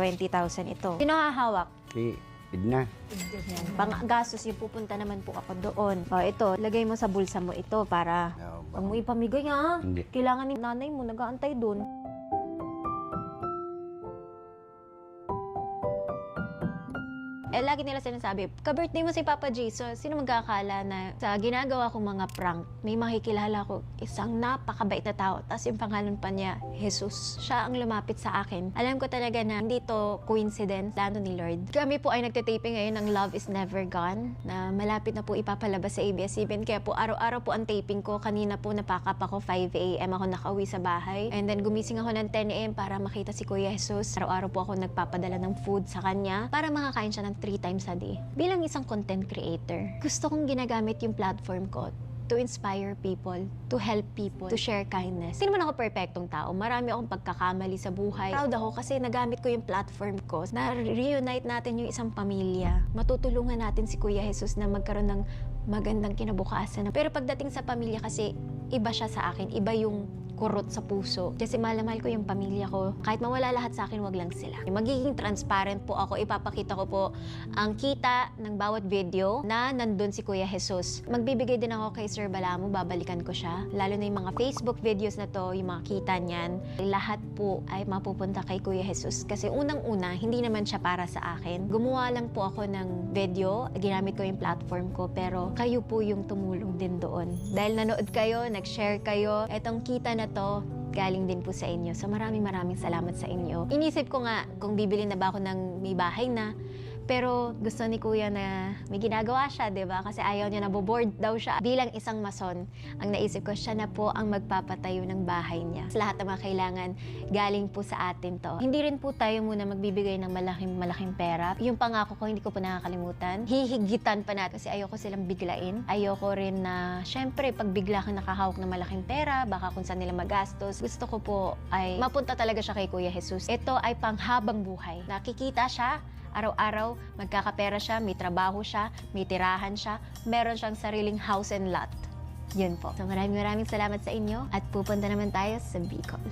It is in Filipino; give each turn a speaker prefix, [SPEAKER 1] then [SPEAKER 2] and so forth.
[SPEAKER 1] 20,000 ito. Sino hahawak?
[SPEAKER 2] Si Edna.
[SPEAKER 1] Pang gastos yung pupunta naman po ako doon. O, ito, lagay mo sa bulsa mo ito para huwag mo ipamigay ha.
[SPEAKER 2] Hindi.
[SPEAKER 1] Kailangan ni nanay mo, nag-aantay doon. Lagi nila sinasabi, ka-birthday mo si Papa Jason, sino magkakala na sa ginagawa kong mga prank, may makikilala ko isang napakabait na tao, tapos yung pangalan pa niya, Jesus. Siya ang lumapit sa akin. Alam ko talaga na hindi to coincidence, plano ni Lord. Kami po ay nagtitaping ngayon ng Love is Never Gone, na malapit na po ipapalabas sa ABS-CBN, kaya po araw-araw po ang taping ko. Kanina po napakap ako, 5 a.m. ako nakauwi sa bahay, and then gumising ako ng 10 a.m. para makita si Kuya Jesus. Araw-araw po ako nagpapadala ng food sa kanya para makakain siya ng 3 times a day. Bilang isang content creator, gusto kong ginagamit yung platform ko to inspire people, to help people, to share kindness. Hindi naman ako perfectong tao. Marami akong pagkakamali sa buhay. Proud ako kasi nagamit ko yung platform ko na reunite natin yung isang pamilya. Matutulungan natin si Kuya Jesus na magkaroon ng magandang kinabukasan. Pero pagdating sa pamilya kasi, iba siya sa akin. Iba yung kurot sa puso. Kasi mahal na mahal ko yung pamilya ko. Kahit mawala lahat sa akin, wag lang sila. Magiging transparent po ako. Ipapakita ko po ang kita ng bawat video na nandun si Kuya Jesus. Magbibigay din ako kay Sir Balamo, babalikan ko siya. Lalo na yung mga Facebook videos na to, yung mga kita niyan. Lahat po ay mapupunta kay Kuya Jesus. Kasi unang-una, hindi naman siya para sa akin. Gumawa lang po ako ng video, ginamit ko yung platform ko, pero kayo po yung tumulong din doon. Dahil nanood kayo, nag-share kayo, etong kita na to, galing din po sa inyo. So maraming salamat sa inyo. Inisip ko nga kung bibili na ba ako ng may bahay na, pero gusto ni Kuya na may ginagawa siya, di ba? Kasi ayaw niya, naboboard daw siya. Bilang isang mason, ang naisip ko, siya na po ang magpapatayo ng bahay niya. Sa lahat ng mga kailangan, galing po sa atin to. Hindi rin po tayo muna magbibigay ng malaking pera. Yung pangako ko, hindi ko po nakakalimutan. Hihigitan pa natin kasi ayoko silang biglain. Ayoko rin na, syempre, pag bigla kang nakahawak ng malaking pera, baka kung saan nila magastos. Gusto ko po ay mapunta talaga siya kay Kuya Jesus. Ito ay panghabang buhay. Nakikita siya, araw-araw, magkakapera siya, may trabaho siya, may tirahan siya, meron siyang sariling house and lot. Yun po. So maraming salamat sa inyo at pupunta naman tayo sa Bicol.